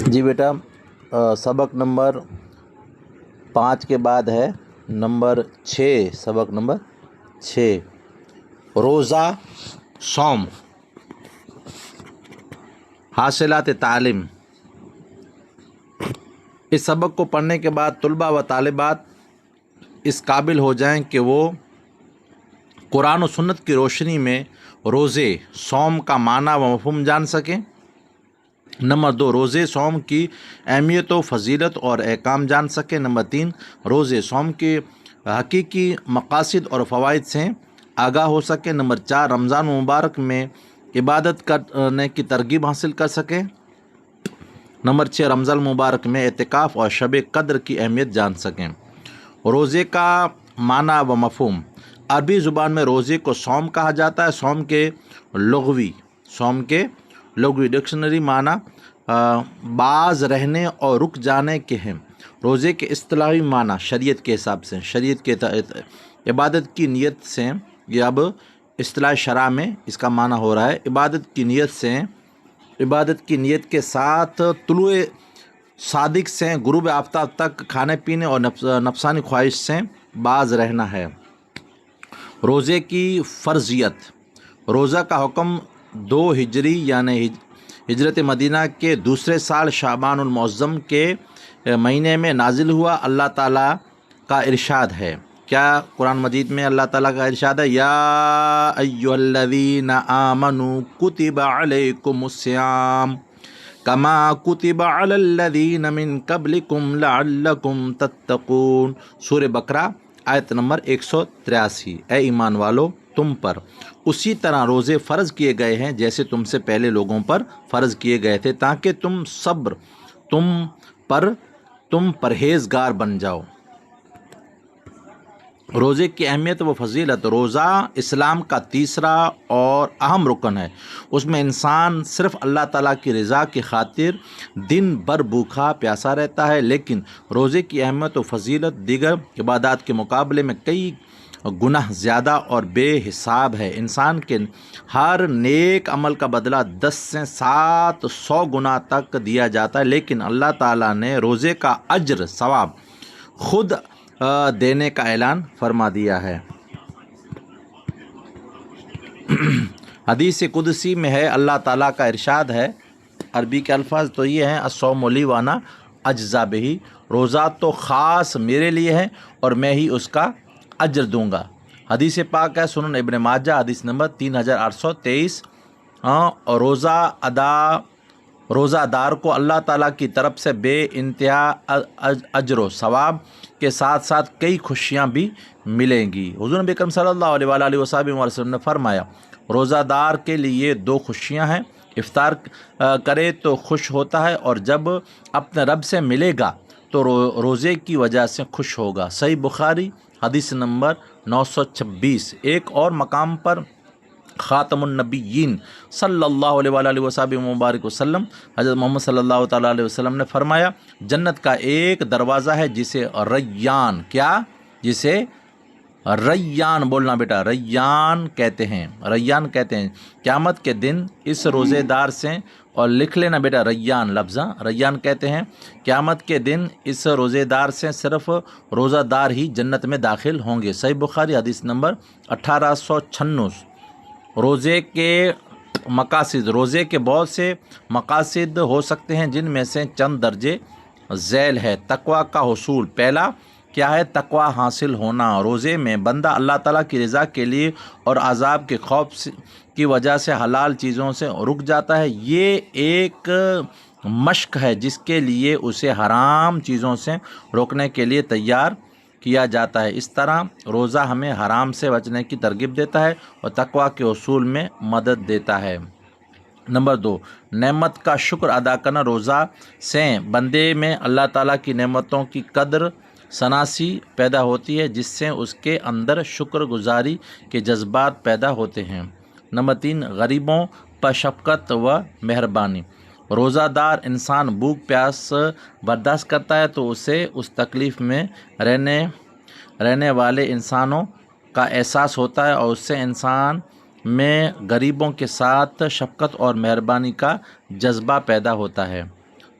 جی بیٹا، سبق نمبر 5 کے بعد ہے نمبر 6، سبق نمبر 6 روزہ صوم حاصلات تعلیم۔ اس سبق کو پڑھنے کے بعد طلباء و طالبات اس قابل ہو جائیں کہ وہ قرآن و سنت کی روشنی میں روزے صوم کا معنی و مفہوم جان سکیں۔ نمبر 2، روزے صوم کی اہمیت و فضیلت اور احکام جان سکیں۔ نمبر 3، روزے صوم کے حقیقی مقاصد اور فوائد سے آگاہ ہو سکیں۔ نمبر 4، رمضان مبارک میں عبادت کرنے کی ترغیب حاصل کر سکیں۔ نمبر 6، رمضان مبارک میں اعتکاف اور شب قدر کی اہمیت جان سکیں۔ روزے کا معنی و مفہوم۔ عربی زبان میں روزے کو صوم کہا جاتا ہے۔ صوم کے لغوی ڈکشنری معنی باز رہنے اور رک جانے کے ہیں۔ روزے کے اصطلاحی معنی شریعت کے حساب سے، شریعت کے عبادت کی نیت سے، یہ اب اصطلاح شرع میں اس کا معنی ہو رہا ہے عبادت کی نیت کے ساتھ طلوع صادق سے غروب آفتاب تک کھانے پینے اور نفسانی خواہش سے باز رہنا ہے۔ روزے کی فرضیت۔ روزہ کا حکم 2 ہجری یعنی ہجرت مدینہ کے دوسرے سال شعبان المعظم کے مہینے میں نازل ہوا۔ اللہ تعالیٰ کا ارشاد ہے، کیا قرآن مجید میں اللہ تعالیٰ کا ارشاد ہے، یا ایھا الذین آمنوا کتب علیکم الصیام کما کتب علی الذین من قبلکم لعلکم تتقون۔ سورہ بقرہ آیت نمبر 183۔ اے ایمان والو، تم پر اسی طرح روزے فرض کیے گئے ہیں جیسے تم سے پہلے لوگوں پر فرض کیے گئے تھے، تاکہ تم پرہیزگار بن جاؤ۔ روزے کی اہمیت و فضیلت۔ روزہ اسلام کا تیسرا اور اہم رکن ہے۔ اس میں انسان صرف اللہ تعالیٰ کی رضا کی خاطر دن بھر بھوکا پیاسا رہتا ہے، لیکن روزے کی اہمیت و فضیلت دیگر عبادات کے مقابلے میں کئی گنا زیادہ اور بے حساب ہے۔ انسان کے ہر نیک عمل کا بدلہ 10 سے 700 گنا تک دیا جاتا ہے، لیکن اللہ تعالیٰ نے روزے کا اجر ثواب خود دینے کا اعلان فرما دیا ہے۔ حدیث قدسی میں ہے، اللہ تعالیٰ کا ارشاد ہے، عربی کے الفاظ تو یہ ہیں، الصوم لی وانا اجزا بہ، روزہ تو خاص میرے لیے ہے اور میں ہی اس کا اجر دوں گا۔ حدیث پاک ہے، سنن ابن ماجہ حدیث نمبر 3823۔ اور روزہ دار کو اللہ تعالیٰ کی طرف سے بے انتہا اجر و ثواب کے ساتھ ساتھ کئی خوشیاں بھی ملیں گی۔ حضور نبی اکرم صلی اللہ علیہ وآلہ وسلم نے فرمایا، روزہ دار کے لیے 2 خوشیاں ہیں، افطار کرے تو خوش ہوتا ہے اور جب اپنے رب سے ملے گا تو روزے کی وجہ سے خوش ہوگا۔ صحیح بخاری حدیث نمبر 926۔ ایک اور مقام پر خاتم النبیین صلی اللہ علیہ وآلہ وسلم حضرت محمد صلی اللہ تعالیٰ علیہ وسلم نے فرمایا، جنت کا ایک دروازہ ہے جسے ریان بولنا بیٹا، ریان کہتے ہیں۔ قیامت کے دن اس روزے دار سے، اور لکھ لینا بیٹا ریان لفظ، ریان کہتے ہیں، قیامت کے دن اس روزے دار سے صرف روزہ دار ہی جنت میں داخل ہوں گے۔ صحیح بخاری حدیث نمبر 1896۔ روزے کے مقاصد۔ روزے کے بہت سے مقاصد ہو سکتے ہیں، جن میں سے چند درجے ذیل ہے۔ تقویٰ کا حصول۔ پہلا کیا ہے؟ تقویٰ حاصل ہونا۔ روزے میں بندہ اللہ تعالیٰ کی رضا کے لیے اور عذاب کے خوف کی وجہ سے حلال چیزوں سے رک جاتا ہے۔ یہ ایک مشق ہے جس کے لیے اسے حرام چیزوں سے روکنے کے لیے تیار کیا جاتا ہے۔ اس طرح روزہ ہمیں حرام سے بچنے کی ترغیب دیتا ہے اور تقویٰ کے حصول میں مدد دیتا ہے۔ نمبر 2، نعمت کا شکر ادا کرنا۔ روزہ سے بندے میں اللہ تعالیٰ کی نعمتوں کی قدر شناسی پیدا ہوتی ہے، جس سے اس کے اندر شکر گزاری کے جذبات پیدا ہوتے ہیں۔ نمبر 3، غریبوں پر شفقت و مہربانی۔ روزہ دار انسان بھوک پیاس برداشت کرتا ہے تو اسے اس تکلیف میں رہنے والے انسانوں کا احساس ہوتا ہے، اور اس سے انسان میں غریبوں کے ساتھ شفقت اور مہربانی کا جذبہ پیدا ہوتا ہے۔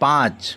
5,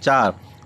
4,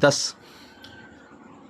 10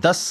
10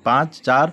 4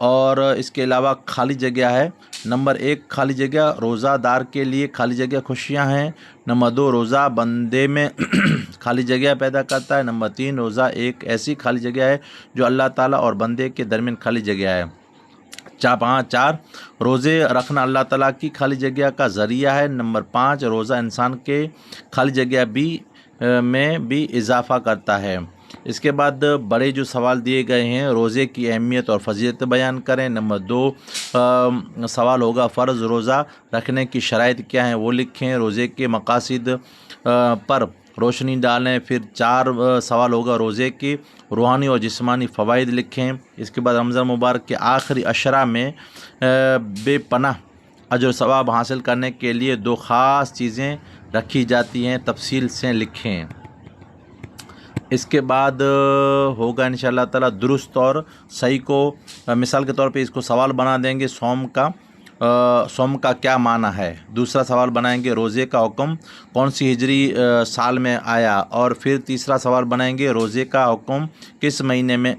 اور اس کے علاوہ خالی جگہ ہے۔ نمبر 1 خالی جگہ روزہ دار کے لیے خالی جگہ خوشیاں ہیں۔ نمبر 2 روزہ بندے میں خالی جگہ پیدا کرتا ہے۔ نمبر 3 روزہ ایک ایسی خالی جگہ ہے جو اللہ تعالیٰ اور بندے کے درمیان خالی جگہ ہے۔ 4 روزے رکھنا اللہ تعالیٰ کی خالی جگہ کا ذریعہ ہے۔ نمبر 5 روزہ انسان کے خالی جگہ میں بھی اضافہ کرتا ہے۔ اس کے بعد بڑے جو سوال دیے گئے ہیں، روزے کی اہمیت اور فضیلت بیان کریں۔ نمبر 2 سوال ہوگا فرض روزہ رکھنے کی شرائط کیا ہیں وہ لکھیں۔ روزے کے مقاصد پر روشنی ڈالیں۔ پھر 4 سوال ہوگا روزے کی روحانی اور جسمانی فوائد لکھیں۔ اس کے بعد رمضان مبارک کے آخری عشرہ میں بے پناہ اجر و ثواب حاصل کرنے کے لیے 2 خاص چیزیں رکھی جاتی ہیں، تفصیل سے لکھیں۔ اس کے بعد ہوگا انشاءاللہ تعالیٰ درست اور صحیح کو مثال کے طور پہ اس کو سوال بنا دیں گے، سوم کا کیا معنی ہے۔ دوسرا سوال بنائیں گے روزے کا حکم کون سی ہجری سال میں آیا، اور پھر تیسرا سوال بنائیں گے روزے کا حکم کس مہینے میں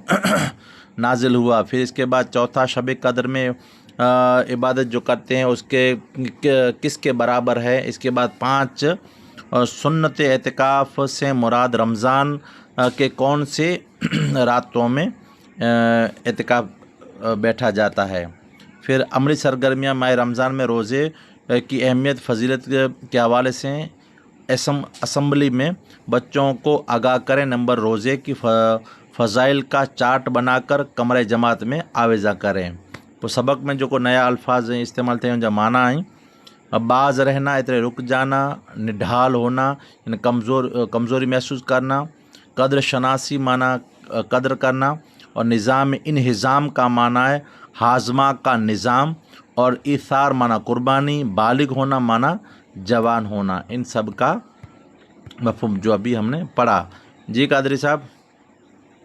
نازل ہوا۔ پھر اس کے بعد چوتھا شب قدر میں عبادت جو کرتے ہیں اس کے کس کے برابر ہے۔ اس کے بعد 5 سنت اعتکاف سے مراد رمضان کے کون سے راتوں میں اعتکاف بیٹھا جاتا ہے۔ پھر عملی سرگرمیاں ماہ رمضان میں روزے کی اہمیت فضیلت کے حوالے سے اسمبلی میں بچوں کو آگاہ کریں۔ نمبر روزے کی فضائل کا چارٹ بنا کر کمرہ جماعت میں آویزہ کریں۔ تو سبق میں جو کو نیا الفاظ استعمال تھے ان جو معنی آئیں، باز رہنا اتنے رک جانا، نڈھال ہونا یعنی کمزوری محسوس کرنا، قدر شناسی معنی قدر کرنا، اور نظام انہضام کا معنی ہے ہاضمہ کا نظام، اور ایثار معنی قربانی، بالغ ہونا معنی جوان ہونا۔ ان سب کا مفہوم جو ابھی ہم نے پڑھا۔ جی قادری صاحب۔